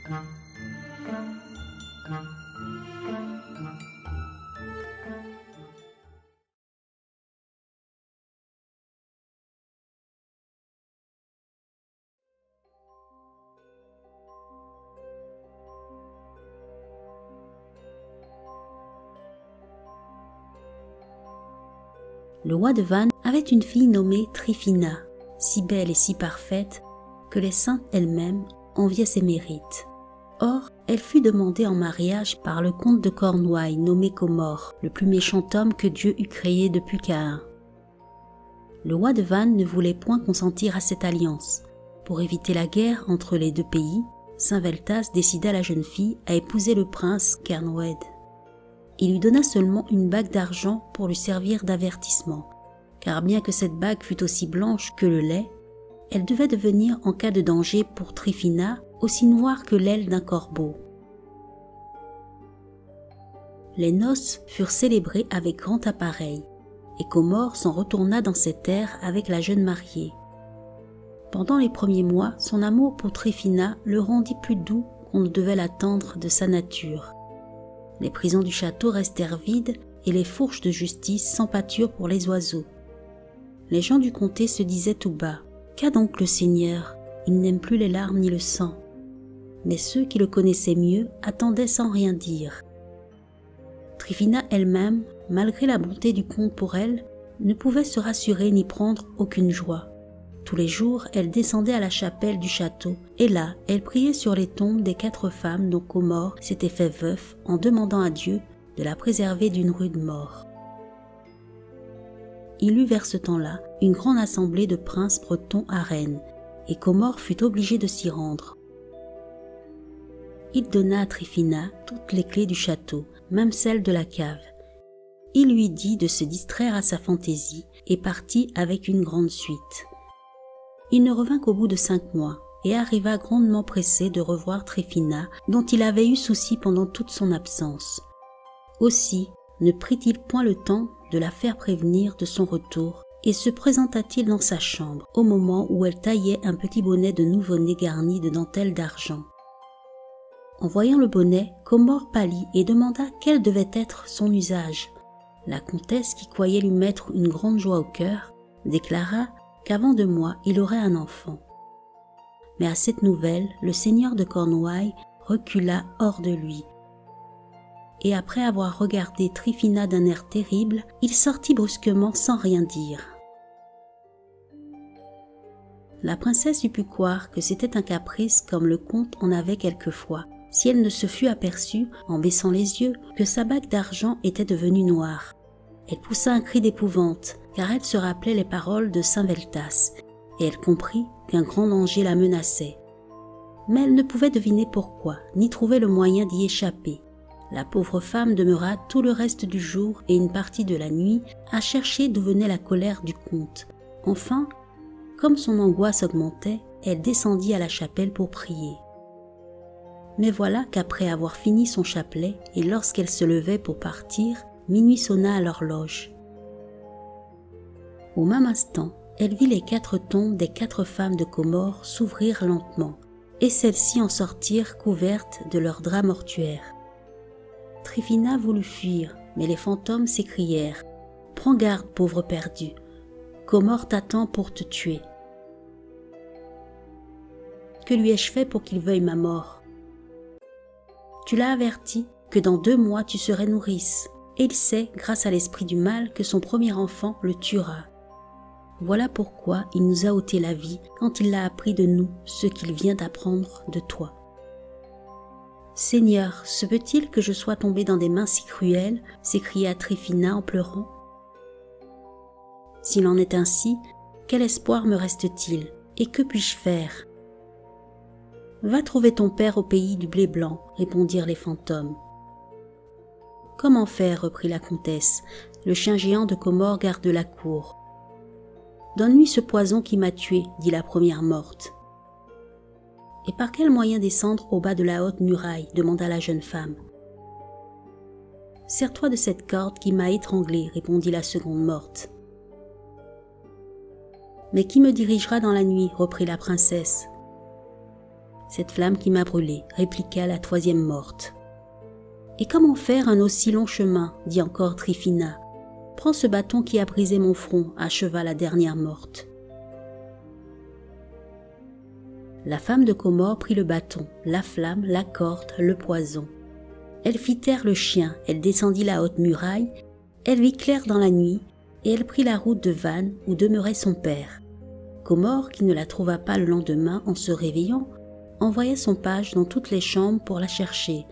Le roi de Vannes avait une fille nommée Tryphina, si belle et si parfaite que les saintes elles-mêmes enviaient ses mérites. Or, elle fut demandée en mariage par le comte de Cornouailles nommé Comorre, le plus méchant homme que Dieu eût créé depuis Caïn. Le roi de Vannes ne voulait point consentir à cette alliance. Pour éviter la guerre entre les deux pays, Saint Veltas décida la jeune fille à épouser le prince Kernwed. Il lui donna seulement une bague d'argent pour lui servir d'avertissement, car bien que cette bague fût aussi blanche que le lait, elle devait devenir en cas de danger pour Tryphina aussi noire que l'aile d'un corbeau. Les noces furent célébrées avec grand appareil, et Comorre s'en retourna dans ses terres avec la jeune mariée. Pendant les premiers mois, son amour pour Tryphina le rendit plus doux qu'on ne devait l'attendre de sa nature. Les prisons du château restèrent vides et les fourches de justice sans pâture pour les oiseaux. Les gens du comté se disaient tout bas : « Qu'a donc le Seigneur ? Il n'aime plus les larmes ni le sang. » Mais ceux qui le connaissaient mieux attendaient sans rien dire. Tryphina elle-même, malgré la bonté du comte pour elle, ne pouvait se rassurer ni prendre aucune joie. Tous les jours, elle descendait à la chapelle du château, et là, elle priait sur les tombes des 4 femmes dont Comorre s'était fait veuf en demandant à Dieu de la préserver d'une rude mort. Il eut vers ce temps-là une grande assemblée de princes bretons à Rennes, et Comorre fut obligé de s'y rendre. Il donna à Tryphina toutes les clés du château, même celles de la cave. Il lui dit de se distraire à sa fantaisie et partit avec une grande suite. Il ne revint qu'au bout de 5 mois et arriva grandement pressé de revoir Tryphina, dont il avait eu souci pendant toute son absence. Aussi ne prit-il point le temps de la faire prévenir de son retour et se présenta-t-il dans sa chambre au moment où elle taillait un petit bonnet de nouveau-né garni de dentelle d'argent. En voyant le bonnet, Comorre pâlit et demanda quel devait être son usage. La comtesse, qui croyait lui mettre une grande joie au cœur, déclara qu'avant 2 mois, il aurait un enfant. Mais à cette nouvelle, le seigneur de Cornouailles recula hors de lui. Et après avoir regardé Tryphina d'un air terrible, il sortit brusquement sans rien dire. La princesse eût pu croire que c'était un caprice comme le comte en avait quelquefois, si elle ne se fût aperçue, en baissant les yeux, que sa bague d'argent était devenue noire. Elle poussa un cri d'épouvante, car elle se rappelait les paroles de Saint Veltas, et elle comprit qu'un grand danger la menaçait. Mais elle ne pouvait deviner pourquoi, ni trouver le moyen d'y échapper. La pauvre femme demeura tout le reste du jour et une partie de la nuit à chercher d'où venait la colère du comte. Enfin, comme son angoisse augmentait, elle descendit à la chapelle pour prier. Mais voilà qu'après avoir fini son chapelet, et lorsqu'elle se levait pour partir, minuit sonna à l'horloge. Au même instant, elle vit les 4 tombes des 4 femmes de Comorre s'ouvrir lentement, et celles-ci en sortirent couvertes de leurs draps mortuaires. Tryphina voulut fuir, mais les fantômes s'écrièrent : « Prends garde, pauvre perdu, Comorre t'attend pour te tuer. Que lui ai-je fait pour qu'il veuille ma mort ? Tu l'as averti que dans 2 mois tu serais nourrice, et il sait, grâce à l'esprit du mal, que son premier enfant le tuera. Voilà pourquoi il nous a ôté la vie quand il l'a appris de nous ce qu'il vient d'apprendre de toi. Seigneur, se peut-il que je sois tombée dans des mains si cruelles ? S'écria Tryphina en pleurant. S'il en est ainsi, quel espoir me reste-t-il, et que puis-je faire ? Va trouver ton père au pays du blé blanc, répondirent les fantômes. Comment faire, reprit la comtesse, le chien géant de Comorre garde la cour. Donne-lui ce poison qui m'a tuée, dit la première morte. Et par quel moyen descendre au bas de la haute muraille, demanda la jeune femme. Sers-toi de cette corde qui m'a étranglée, répondit la seconde morte. Mais qui me dirigera dans la nuit, reprit la princesse. cette flamme qui m'a brûlée, répliqua la troisième morte. « Et comment faire un aussi long chemin ?» dit encore Tryphina. « Prends ce bâton qui a brisé mon front, acheva la dernière morte. » La femme de Comore prit le bâton, la flamme, la corde, le poison. Elle fit taire le chien, elle descendit la haute muraille, elle vit clair dans la nuit, et elle prit la route de Vannes où demeurait son père. Comore, qui ne la trouva pas le lendemain en se réveillant, envoya son page dans toutes les chambres pour la chercher,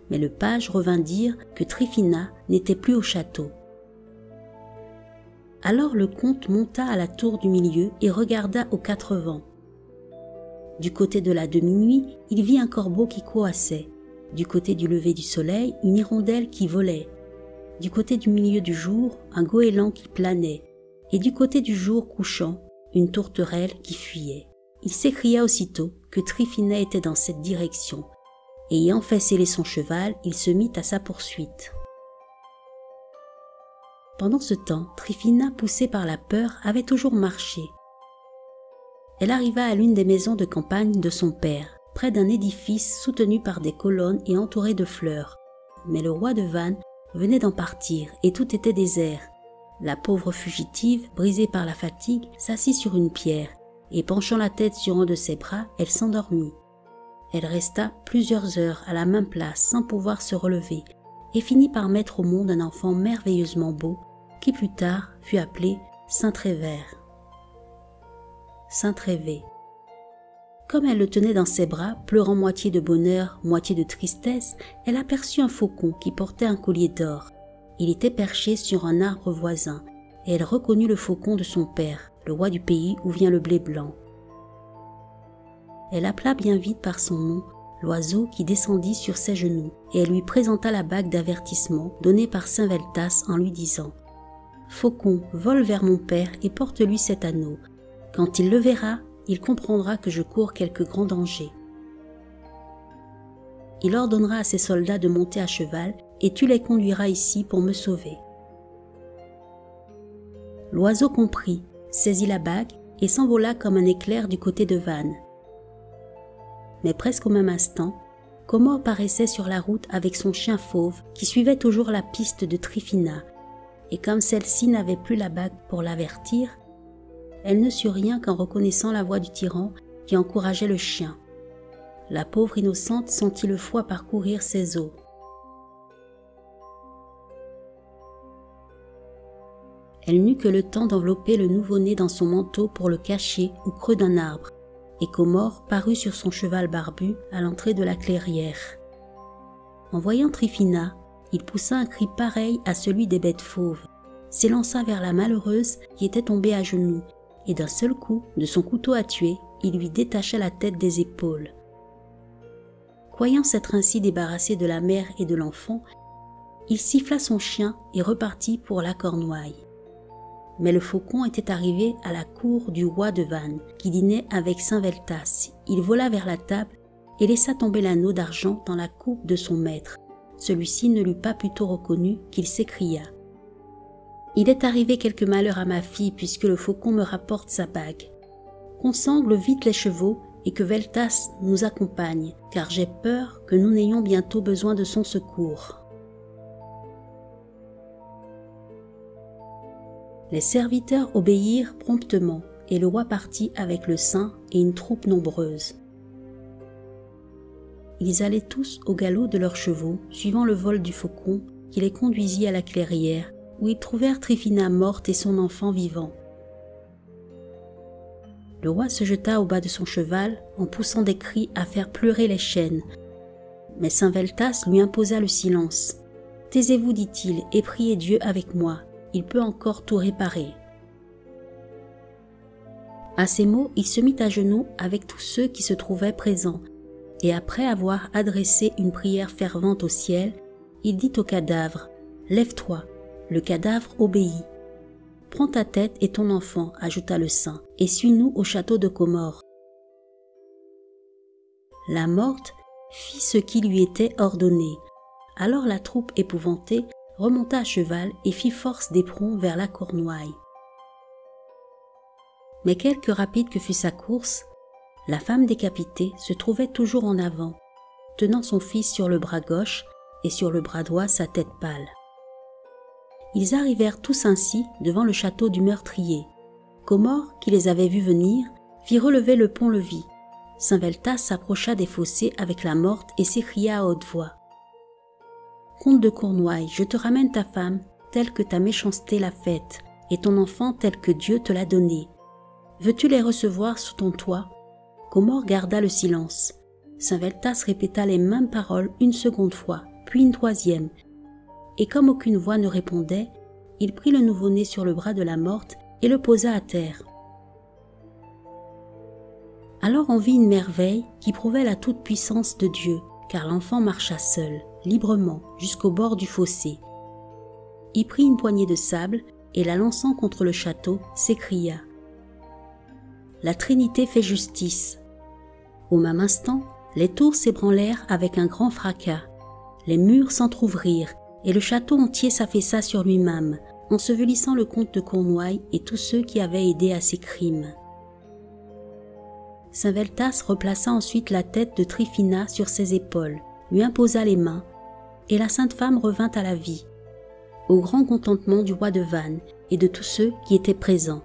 mais le page revint dire que Tryphina n'était plus au château. Alors le comte monta à la tour du milieu et regarda aux quatre vents. Du côté de la demi-nuit, il vit un corbeau qui croassait. Du côté du lever du soleil, une hirondelle qui volait. Du côté du milieu du jour, un goéland qui planait. Et du côté du jour couchant, une tourterelle qui fuyait. Il s'écria aussitôt que Tryphina était dans cette direction. Et ayant fait sceller son cheval, il se mit à sa poursuite. Pendant ce temps, Tryphina, poussée par la peur, avait toujours marché. Elle arriva à l'une des maisons de campagne de son père, près d'un édifice soutenu par des colonnes et entouré de fleurs. Mais le roi de Vannes venait d'en partir et tout était désert. La pauvre fugitive, brisée par la fatigue, s'assit sur une pierre et penchant la tête sur un de ses bras, elle s'endormit. Elle resta plusieurs heures à la même place sans pouvoir se relever et finit par mettre au monde un enfant merveilleusement beau qui plus tard fut appelé Saint-Trévère. Saint-Trévé. Comme elle le tenait dans ses bras, pleurant moitié de bonheur, moitié de tristesse, elle aperçut un faucon qui portait un collier d'or. Il était perché sur un arbre voisin, et elle reconnut le faucon de son père, le roi du pays où vient le blé blanc. Elle appela bien vite par son nom l'oiseau qui descendit sur ses genoux, et elle lui présenta la bague d'avertissement donnée par Saint Veltas en lui disant « Faucon, vole vers mon père et porte-lui cet anneau. Quand il le verra, il comprendra que je cours quelque grand danger. Il ordonnera à ses soldats de monter à cheval et tu les conduiras ici pour me sauver. » L'oiseau comprit, saisit la bague et s'envola comme un éclair du côté de Vannes. Mais presque au même instant, Comore paraissait sur la route avec son chien fauve qui suivait toujours la piste de Tryphina, et comme celle-ci n'avait plus la bague pour l'avertir, elle ne sut rien qu'en reconnaissant la voix du tyran qui encourageait le chien. La pauvre innocente sentit le foie parcourir ses os. Elle n'eut que le temps d'envelopper le nouveau-né dans son manteau pour le cacher au creux d'un arbre, et Comore parut sur son cheval barbu à l'entrée de la clairière. En voyant Tryphina, il poussa un cri pareil à celui des bêtes fauves, s'élança vers la malheureuse qui était tombée à genoux, et d'un seul coup, de son couteau à tuer, il lui détacha la tête des épaules. Croyant s'être ainsi débarrassé de la mère et de l'enfant, il siffla son chien et repartit pour la Cornouaille. Mais le faucon était arrivé à la cour du roi de Vannes, qui dînait avec Saint Veltas. Il vola vers la table et laissa tomber l'anneau d'argent dans la coupe de son maître. Celui-ci ne l'eut pas plutôt reconnu qu'il s'écria « Il est arrivé quelque malheur à ma fille puisque le faucon me rapporte sa bague. Qu'on sangle vite les chevaux et que Veltas nous accompagne, car j'ai peur que nous n'ayons bientôt besoin de son secours. » Les serviteurs obéirent promptement et le roi partit avec le saint et une troupe nombreuse. Ils allaient tous au galop de leurs chevaux, suivant le vol du faucon qui les conduisit à la clairière, où ils trouvèrent Tryphina morte et son enfant vivant. Le roi se jeta au bas de son cheval en poussant des cris à faire pleurer les chênes. Mais Saint Veltas lui imposa le silence. « Taisez-vous, dit-il, et priez Dieu avec moi, il peut encore tout réparer. » À ces mots, il se mit à genoux avec tous ceux qui se trouvaient présents, et après avoir adressé une prière fervente au ciel, il dit au cadavre « Lève-toi !» Le cadavre obéit. « Prends ta tête et ton enfant, ajouta le saint, et suis-nous au château de Comore. » La morte fit ce qui lui était ordonné. Alors la troupe épouvantée remonta à cheval et fit force d'éperon vers la Cornouaille. Mais quelque rapide que fût sa course, La femme décapitée se trouvait toujours en avant, tenant son fils sur le bras gauche et sur le bras droit sa tête pâle. Ils arrivèrent tous ainsi devant le château du meurtrier. Comore, qui les avait vus venir, fit relever le pont-levis. Saint-Veltas s'approcha des fossés avec la morte et s'écria à haute voix. « Comte de Cournoil, je te ramène ta femme telle que ta méchanceté l'a faite, et ton enfant tel que Dieu te l'a donné. Veux-tu les recevoir sous ton toit ?» Comore garda le silence. Saint-Veltas répéta les mêmes paroles une seconde fois, puis une troisième, et comme aucune voix ne répondait, il prit le nouveau-né sur le bras de la morte et le posa à terre. Alors on vit une merveille qui prouvait la toute-puissance de Dieu, car l'enfant marcha seul, librement, jusqu'au bord du fossé. Il prit une poignée de sable et la lançant contre le château, s'écria « La Trinité fait justice !» Au même instant, les tours s'ébranlèrent avec un grand fracas. Les murs s'entr'ouvrirent et le château entier s'affaissa sur lui-même, ensevelissant le comte de Cournoil et tous ceux qui avaient aidé à ses crimes. Saint-Veltas replaça ensuite la tête de Tryphina sur ses épaules, lui imposa les mains, et la sainte femme revint à la vie, au grand contentement du roi de Vannes et de tous ceux qui étaient présents.